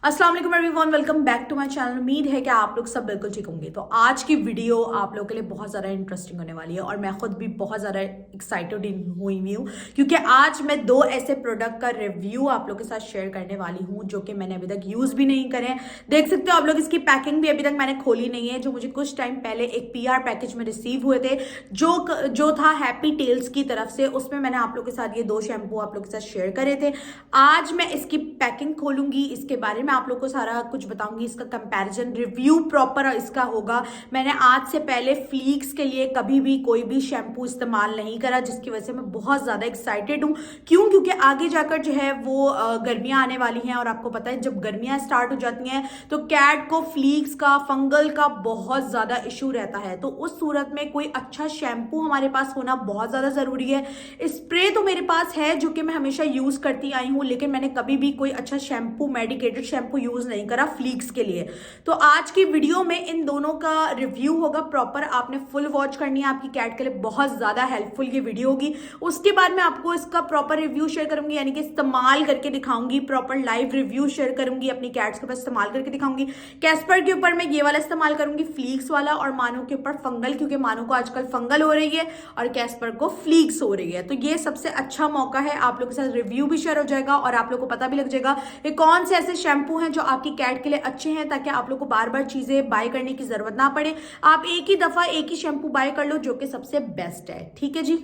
अस्सलाम वालेकुम everyone, welcome back to my channel. उम्मीद है कि आप लोग सब बिल्कुल ठीक होंगे। तो आज की वीडियो आप लोगों के लिए बहुत ज़्यादा इंटरेस्टिंग होने वाली है और मैं खुद भी बहुत ज़्यादा एक्साइटेड हुई हूँ क्योंकि आज मैं दो ऐसे प्रोडक्ट का रिव्यू आप लोगों के साथ शेयर करने वाली हूँ जो कि मैंने अभी तक यूज़ भी नहीं करे हैं। देख सकते हो आप लोग, इसकी पैकिंग भी अभी तक मैंने खोली नहीं है, जो मुझे कुछ टाइम पहले एक PR पैकेज में रिसीव हुए थे जो था हैप्पी टेल्स की तरफ से। उसमें मैंने आप लोग के साथ ये दो शैम्पू आप लोग के साथ शेयर करे थे। आज मैं इसकी पैकिंग खोलूंगी, इसके बारे में मैं आप लोग को सारा कुछ बताऊंगी, इसका कंपैरिजन रिव्यू प्रॉपर इसका होगा। मैंने आज से पहले फ्लीक्स के लिए कभी भी कोई भी शैम्पू इस्तेमाल नहीं करा, जिसकी वजह से मैं बहुत ज़्यादा एक्साइटेड हूँ। क्यों? क्योंकि आगे जाकर जो है वो गर्मियाँ आने वाली हैं और आपको पता है जब गर्मियाँ स्टार्ट हो जाती हैं तो कैट को फ्लीक्स का, फंगल का बहुत ज़्यादा इशू रहता है। तो उस सूरत में कोई अच्छा शैम्पू हमारे पास होना बहुत ज़्यादा ज़रूरी है। स्प्रे तो मेरे पास है जो कि मैं हमेशा यूज़ करती आई हूँ, लेकिन मैंने कभी भी कोई अच्छा शैम्पू, मेडिकेटेड शैम्पू यूज नहीं करा फ्लीक्स के लिए। तो आज की वीडियो में इन दोनों का रिव्यू होगा प्रॉपर, आपने फुल वॉच करनी है, आपकी कैट के लिए बहुत ज्यादा हेल्पफुल ये वीडियो होगी। उसके बाद मैं आपको इसका प्रॉपर रिव्यू शेयर करूंगी, यानी कि इस्तेमाल करके दिखाऊंगी, प्रॉपर लाइव रिव्यू शेयर करूंगी, अपनी कैट्स के पास इस्तेमाल करके दिखाऊंगी। कैस्पर के ऊपर मैं ये वाला इस्तेमाल करूंगी फ्लीक्स वाला, और मानो के ऊपर फंगल, क्योंकि मानो को आजकल फंगल हो रही है और कैस्पर को फ्लीक्स हो रही है। तो ये सबसे अच्छा मौका है, आप लोगों के साथ रिव्यू भी शेयर हो जाएगा और आप लोग को पता भी लग जाएगा कि कौन से ऐसे शैम्पू हैं जो आपकी कैट के लिए अच्छे हैं, ताकि आप लोग को बार बार चीजें बाय करने की जरूरत ना पड़े। आप एक ही दफा एक ही शैम्पू बाय कर लो जो कि सबसे बेस्ट है। ठीक है जी।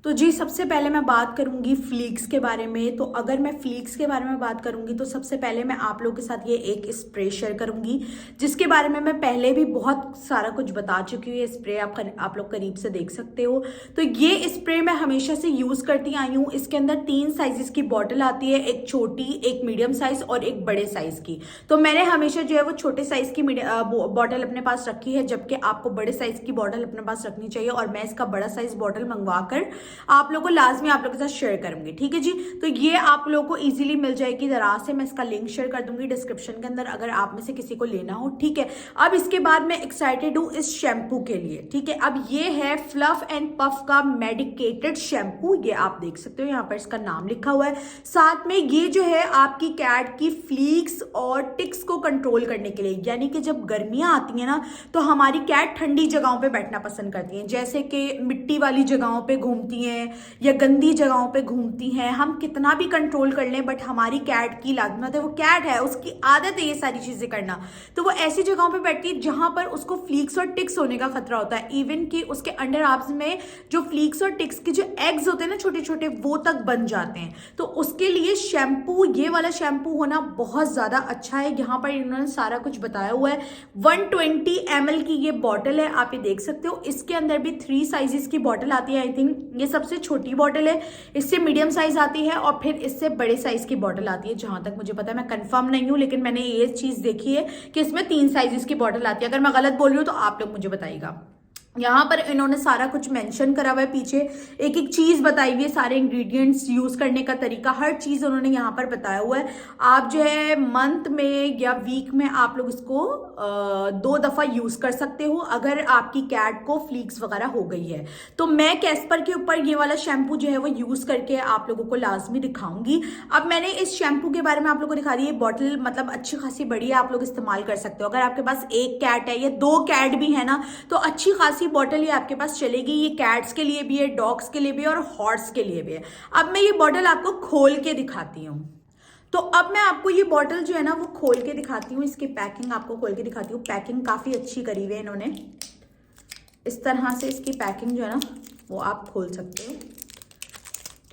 तो जी, सबसे पहले मैं बात करूंगी फ्लीक्स के बारे में। तो अगर मैं फ्लीक्स के बारे में बात करूंगी तो सबसे पहले मैं आप लोगों के साथ ये एक स्प्रे शेयर करूंगी जिसके बारे में मैं पहले भी बहुत सारा कुछ बता चुकी हूँ। ये स्प्रे आप लोग करीब से देख सकते हो। तो ये स्प्रे मैं हमेशा से यूज करती आई हूँ। इसके अंदर 3 साइजेस की बॉटल आती है, एक छोटी, एक मीडियम साइज और एक बड़े साइज की। तो मैंने हमेशा जो है वो छोटे साइज की बॉटल अपने पास रखी है, जबकि आपको बड़े साइज की बॉटल अपने पास रखनी चाहिए। और मैं इसका बड़ा साइज बॉटल मंगवा कर आप लोगों को लाजमी आप लोगों के साथ शेयर करूंगी। ठीक है जी। तो ये आप लोगों को इजीली मिल जाएगी, जरा से मैं इसका लिंक शेयर कर दूंगी डिस्क्रिप्शन के अंदर, अगर आप में से किसी को लेना हो। ठीक है। अब इसके बाद मैं एक्साइटेड हूं इस शैम्पू के लिए। ठीक है। अब ये है फ्लफ एंड पफ का मेडिकेटेड शैम्पू। ये आप देख सकते हो, यहाँ पर इसका नाम लिखा हुआ है। साथ में ये जो है आपकी कैट की फ्लीक्स और टिक्स को कंट्रोल करने के लिए, यानी कि जब गर्मियां आती हैं ना तो हमारी कैट ठंडी जगहों पे बैठना पसंद करती हैं, जैसे कि मिट्टी वाली जगहों पे घूमती हैं या गंदी जगहों पे घूमती हैं। हम कितना भी कंट्रोल कर लें बट हमारी कैट की लाजमत है, वो कैट है, उसकी आदत है ये सारी चीजें करना। तो वो ऐसी जगहों पे बैठती है जहां पर उसको फ्लीक्स और टिक्स होने का खतरा होता है। इवन कि उसके अंडर आर्म्स में जो फ्लीक्स और टिक्स के जो एग्स होते हैं ना छोटे छोटे, वो तक बन जाते हैं। तो उसके लिए शैम्पू, ये वाला शैम्पू होना बहुत ज्यादा अच्छा है। यहाँ पर इन्होंने सारा कुछ बताया हुआ है। 120 ml की ये बॉटल है, आप ये देख सकते हो। इसके अंदर भी 3 साइजेस की बॉटल आती है। आई थिंक ये सबसे छोटी बॉटल है, इससे मीडियम साइज आती है और फिर इससे बड़े साइज की बॉटल आती है। जहां तक मुझे पता है, मैं कंफर्म नहीं हूं, लेकिन मैंने ये चीज देखी है कि इसमें 3 साइजेस की बॉटल आती है। अगर मैं गलत बोल रही हूं तो आप लोग मुझे बताइएगा। यहाँ पर इन्होंने सारा कुछ मेंशन करा हुआ है, पीछे एक एक चीज बताई हुई है, सारे इंग्रेडिएंट्स यूज करने का तरीका, हर चीज उन्होंने यहाँ पर बताया हुआ है। आप जो है मंथ में या वीक में आप लोग इसको 2 दफा यूज कर सकते हो अगर आपकी कैट को फ्लीक्स वगैरह हो गई है। तो मैं कैस्पर के ऊपर ये वाला शैम्पू जो है वो यूज करके आप लोगों को लाजमी दिखाऊंगी। अब मैंने इस शैम्पू के बारे में आप लोगों को दिखा दी है। बॉटल मतलब अच्छी खासी बड़ी है, आप लोग इस्तेमाल कर सकते हो। अगर आपके पास एक कैट है या 2 कैट भी है ना तो अच्छी खासी बॉटल ये आपके पास चलेगी। ये कैट्स के लिए भी है, डॉग्स के लिए भी है और हॉर्स के लिए भी है। अब मैं ये बॉटल आपको खोल के दिखाती हूँ। तो अब मैं आपको ये बॉटल जो है ना वो खोल के दिखाती हूँ, इसकी पैकिंग आपको खोल के दिखाती हूँ। पैकिंग काफी अच्छी करी हुई है इन्होंने। इस तरह से इसकी पैकिंग जो है ना वो आप खोल सकते हो।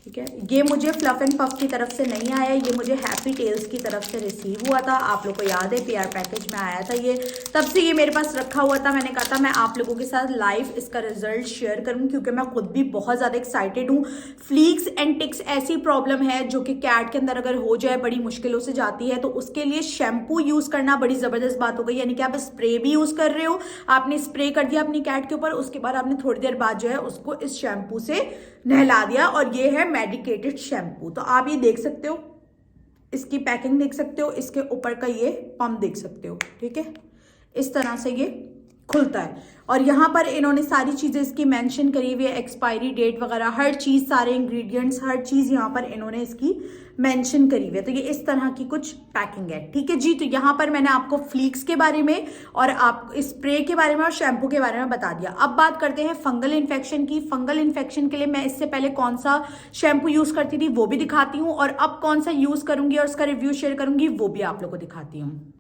ठीक है। ये मुझे फ्लफ एंड पफ की तरफ से नहीं आया, ये मुझे हैप्पी टेल्स की तरफ से रिसीव हुआ था। आप लोग को याद है PR पैकेज में आया था ये, तब से ये मेरे पास रखा हुआ था। मैंने कहा था मैं आप लोगों के साथ लाइव इसका रिजल्ट शेयर करूं, क्योंकि मैं खुद भी बहुत ज़्यादा एक्साइटेड हूँ। फ्लीक्स एंड टिक्स ऐसी प्रॉब्लम है जो कि कैट के अंदर अगर हो जाए बड़ी मुश्किलों से जाती है। तो उसके लिए शैम्पू यूज़ करना बड़ी ज़बरदस्त बात हो गई, यानी कि आप स्प्रे भी यूज़ कर रहे हो, आपने स्प्रे कर दिया अपनी कैट के ऊपर, उसके बाद आपने थोड़ी देर बाद जो है उसको इस शैम्पू से नहला दिया, और ये है मेडिकेटेड शैम्पू। तो आप ये देख सकते हो, इसकी पैकिंग देख सकते हो, इसके ऊपर का ये पंप देख सकते हो। ठीक है। इस तरह से ये खुलता है। और यहाँ पर इन्होंने सारी चीज़ें इसकी मेंशन करी हुई है, एक्सपायरी डेट वगैरह हर चीज़, सारे इंग्रेडिएंट्स, हर चीज़ यहाँ पर इन्होंने इसकी मेंशन करी हुई है। तो ये इस तरह की कुछ पैकिंग है, ठीक है जी। तो यहाँ पर मैंने आपको फ्लीक्स के बारे में और आप स्प्रे के बारे में और शैम्पू के बारे में बता दिया। अब बात करते हैं फंगल इन्फेक्शन की। फंगल इन्फेक्शन के लिए मैं इससे पहले कौन सा शैम्पू यूज़ करती थी वो भी दिखाती हूँ, और अब कौन सा यूज़ करूँगी और उसका रिव्यू शेयर करूँगी वो भी आप लोग को दिखाती हूँ।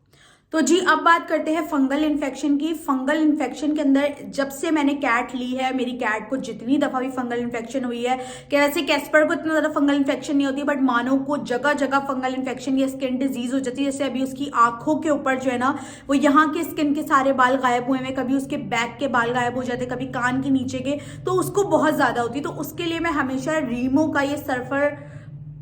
तो जी अब बात करते हैं फंगल इन्फेक्शन की। फंगल इन्फेक्शन के अंदर जब से मैंने कैट ली है, मेरी कैट को जितनी दफ़ा भी फंगल इन्फेक्शन हुई है, कि वैसे कैस्पर को इतना ज़्यादा फंगल इन्फेक्शन नहीं होती, बट मानो को जगह जगह फंगल इन्फेक्शन या स्किन डिजीज हो जाती है। जैसे अभी उसकी आंखों के ऊपर जो है ना, वो यहाँ के स्किन के सारे बाल गायब हुए हैं, कभी उसके बैक के बाल गायब हो जाते, कभी कान के नीचे के, तो उसको बहुत ज़्यादा होती है। तो उसके लिए मैं हमेशा रीमो का ये सर्फर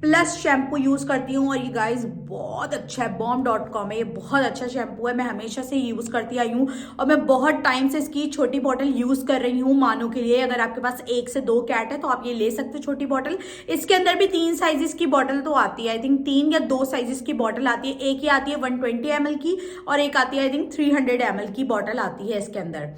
प्लस शैम्पू यूज़ करती हूँ, और ये गाइस बहुत अच्छा है, bomb.com है, ये बहुत अच्छा शैम्पू है, मैं हमेशा से यूज़ करती आई हूँ, और मैं बहुत टाइम से इसकी छोटी बॉटल यूज़ कर रही हूँ मानो के लिए। अगर आपके पास 1 से 2 कैट है तो आप ये ले सकते हो छोटी बॉटल। इसके अंदर भी 3 साइजेस की बॉटल तो आती है, आई थिंक 3 या 2 साइजेस की बॉटल आती है। एक ही आती है 120 ml की, और एक आती है आई थिंक 300 ml की बॉटल आती है इसके अंदर।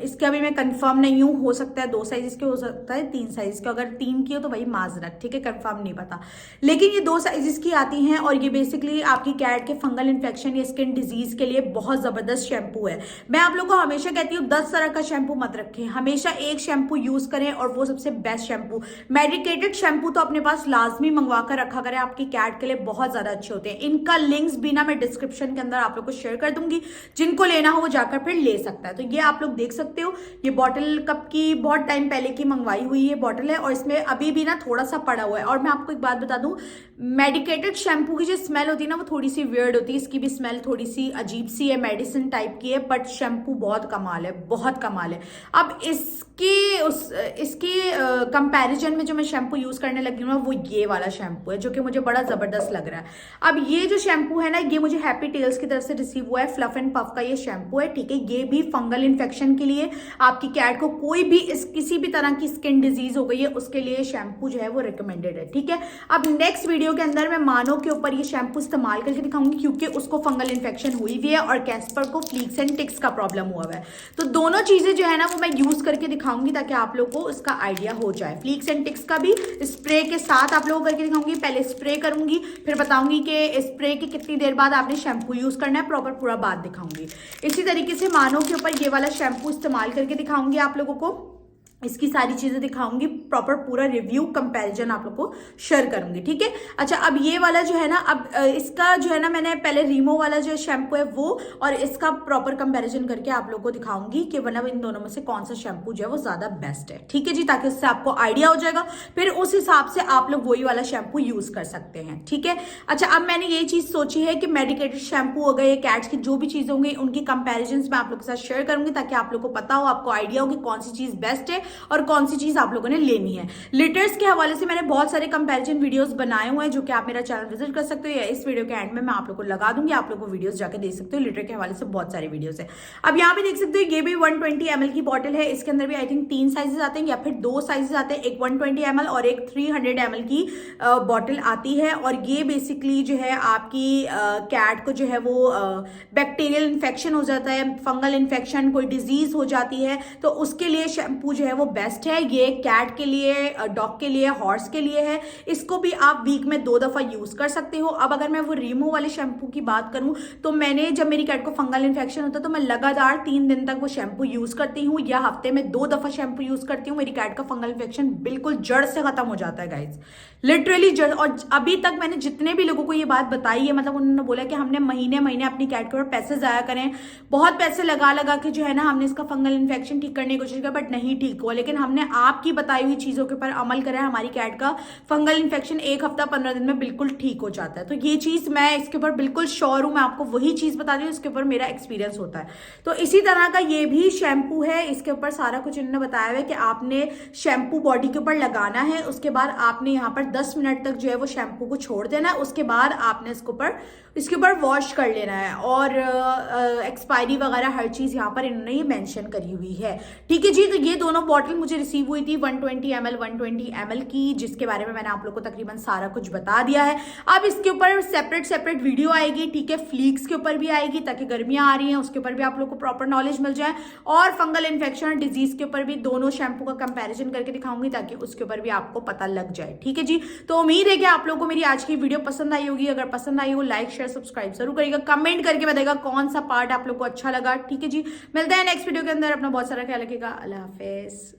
इसका भी मैं कंफर्म नहीं हूँ, हो सकता है 2 साइज के, हो सकता है 3 साइज के। अगर 3 की हो तो भाई माजरत, ठीक है, कंफर्म नहीं पता, लेकिन ये 2 साइजेस की आती हैं। और ये बेसिकली आपकी कैट के फंगल इन्फेक्शन या स्किन डिजीज के लिए बहुत ज़बरदस्त शैम्पू है। मैं आप लोगों को हमेशा कहती हूँ 10 तरह का शैम्पू मत रखें, हमेशा एक शैम्पू यूज़ करें, और वो सबसे बेस्ट शैम्पू। मेडिकेटेड शैम्पू तो अपने पास लाजमी मंगवा कर रखा करें, आपकी कैट के लिए बहुत ज़्यादा अच्छे होते हैं। इनका लिंक्स भी ना मैं डिस्क्रिप्शन के अंदर आप लोग को शेयर कर दूंगी, जिनको लेना हो वो जाकर फिर ले सकता है। तो ये आप लोग देख सकते हो, ये बॉटल कब की, बहुत टाइम पहले की मंगवाई हुई ये बॉटल है, और इसमें अभी भी ना थोड़ा सा पड़ा हुआ है। और मैं आपको एक बात बता दूं, मेडिकेटेड शैम्पू की जो स्मेल होती है ना वो थोड़ी सी वियर्ड होती है, इसकी भी स्मेल थोड़ी सी अजीब सी है, मेडिसिन टाइप की है, बट शैम्पू बहुत कमाल है, बहुत कमाल है। अब इसके कंपैरिजन में जो मैं शैम्पू यूज करने लगी हूँ ना, वो ये वाला शैम्पू है, जो कि मुझे बड़ा जबरदस्त लग रहा है। अब ये जो शैम्पू है ना, ये मुझे हैप्पी टेल्स की तरफ से रिसीव हुआ है, फ्लफ एंड पफ का ये शैम्पू है, ठीक है। ये भी फंगल इन्फेक्शन के लिए, आपकी कैट को कोई भी किसी भी तरह की स्किन डिजीज हो गई है उसके लिए शैम्पू जो है वो रिकमेंडेड है, ठीक है। अब नेक्स्ट वीडियो के अंदर मैं मानो के ऊपर ये शैम्पू इस्तेमाल करके दिखाऊंगी, क्योंकि उसको फंगल इन्फेक्शन हुई हुई है और कैस्पर को फ्लीक्स एंड टिक्स का प्रॉब्लम हुआ है। तो दोनों चीजें जो है ना वो मैं यूज करके दिखाऊंगी, ताकि आप लोग को उसका आइडिया हो जाए। फ्लीक्स एंड टिक्स का भी स्प्रे के साथ आप लोगों को करके दिखाऊंगी। पहले स्प्रे करूंगी, फिर बताऊंगी कि स्प्रे की कितनी देर बाद आपने शैम्पू यूज करना है, प्रॉपर पूरा बात दिखाऊंगी। इसी तरीके से मानो के ऊपर ये वाला शैम्पू इस्तेमाल करके दिखाऊंगी आप लोगों को, इसकी सारी चीजें दिखाऊंगी, प्रॉपर पूरा रिव्यू कंपैरिजन आप लोग को शेयर करूंगी, ठीक है। अच्छा, अब ये वाला जो है ना, अब इसका जो है ना, मैंने पहले रीमो वाला जो शैम्पू है वो और इसका प्रॉपर कंपैरिजन करके आप लोग को दिखाऊंगी कि मतलब इन दोनों में से कौन सा शैम्पू जो है वो ज्यादा बेस्ट है, ठीक है जी, ताकि उससे आपको आइडिया हो जाएगा, फिर उस हिसाब से आप लोग वही वाला शैम्पू यूज कर सकते हैं, ठीक है। अच्छा, अब मैंने ये चीज सोची है कि मेडिकेटेड शैम्पू हो गए, कैट्स की जो भी चीजें होंगी उनकी कंपेरिजन मैं आप लोग के साथ शेयर करूंगी, ताकि आप लोग को पता हो, आपको आइडिया हो कि कौन सी चीज बेस्ट है और कौन सी चीज आप लोगों ने लेनी है। लिटर्स के हवाले से मैंने बहुत सारे कंपैरिजन वीडियोस बनाए हुए हैं, जो कि आप मेरा चैनल विजिट कर सकते हो, या इस वीडियो के एंड में मैं आप लोगों को लगा दूंगी, आप लोगों को वीडियोस जाके देख सकते हो। लिटर के हवाले से बहुत सारे वीडियोस है। अब यहाँ पे देख सकते हो, ये भी 120 ml की बॉटल है, इसके अंदर भी आई थिंक 3 साइजेस आते हैं या फिर 2 साइजेस आते हैं, एक 120 ml और एक 300 ml की बॉटल आती है। और ये बेसिकली जो है आपकी कैट को जो है वो बैक्टीरियल इन्फेक्शन हो जाता है, फंगल इन्फेक्शन, कोई डिजीज हो जाती है, तो उसके लिए शैम्पू जो है वो बेस्ट है। ये कैट के लिए, डॉग के लिए, हॉर्स के लिए है। इसको भी आप वीक में 2 दफा यूज कर सकते हो। अब अगर मैं वो रीमो वाले शैम्पू की बात करूं, तो मैंने जब मेरी कैट को फंगल इन्फेक्शन होता है तो मैं लगातार 3 दिन तक वो शैम्पू यूज करती हूँ, या हफ्ते में 2 दफा शैम्पू यूज करती हूँ। मेरी कैट का फंगल इन्फेक्शन बिल्कुल जड़ से खत्म हो जाता है गाइज, लिटरली जड़। और अभी तक मैंने जितने भी लोगों को ये बात बताई है, मतलब उन्होंने बोला कि हमने महीने महीने अपनी कैट के ऊपर पैसे जाया करें, बहुत पैसे लगा लगा के जो है ना हमने इसका फंगल इन्फेक्शन ठीक करने की कोशिश की, बट नहीं ठीक हुआ। लेकिन हमने आपकी बताई हुई चीजों के ऊपर अमल करा है, हमारी कैट का फंगल इन्फेक्शन 1 हफ्ता 15 दिन में बिल्कुल ठीक हो जाता है। तो ये चीज मैं इसके ऊपर बिल्कुल श्योर हूं, मैं आपको वही चीज बता रही हूँ, इसके ऊपर मेरा एक्सपीरियंस होता है। तो इसी तरह का ये भी शैम्पू है, इसके ऊपर सारा कुछ इन्होंने बताया हुआ है कि आपने शैम्पू बॉडी के ऊपर लगाना है, उसके बाद आपने यहाँ पर 10 मिनट तक जो है वो शैम्पू को छोड़ देना है, उसके बाद आपने इसके ऊपर वॉश कर लेना है। और एक्सपायरी वगैरह हर चीज यहाँ पर इन्होंने ये मेंशन करी हुई है, ठीक है जी। तो ये दोनों बॉटल मुझे रिसीव हुई थी 120 ml की, जिसके बारे में मैंने आप लोग को तकरीबन सारा कुछ बता दिया है। अब इसके ऊपर सेपरेट वीडियो आएगी, ठीक है, फ्लीक्स के ऊपर भी आएगी ताकि गर्मियां आ रही हैं उसके ऊपर भी आप लोग को प्रॉपर नॉलेज मिल जाए, और फंगल इन्फेक्शन डिजीज के ऊपर भी दोनों शैम्पू का कंपैरिजन करके दिखाऊंगी ताकि उसके ऊपर भी आपको पता लग जाए। ठीक है जी, तो उम्मीद है कि आप लोगों को मेरी आज की वीडियो पसंद आई होगी। अगर पसंद आई हो लाइक शेयर सब्सक्राइब जरूर करिएगा, कमेंट करके बताइएगा कौन सा पार्ट आप लोग को अच्छा लगा। ठीक है जी, मिलते हैं नेक्स्ट वीडियो के अंदर। अपना बहुत सारा ख्याल रखिएगा। अल्लाह हाफिज।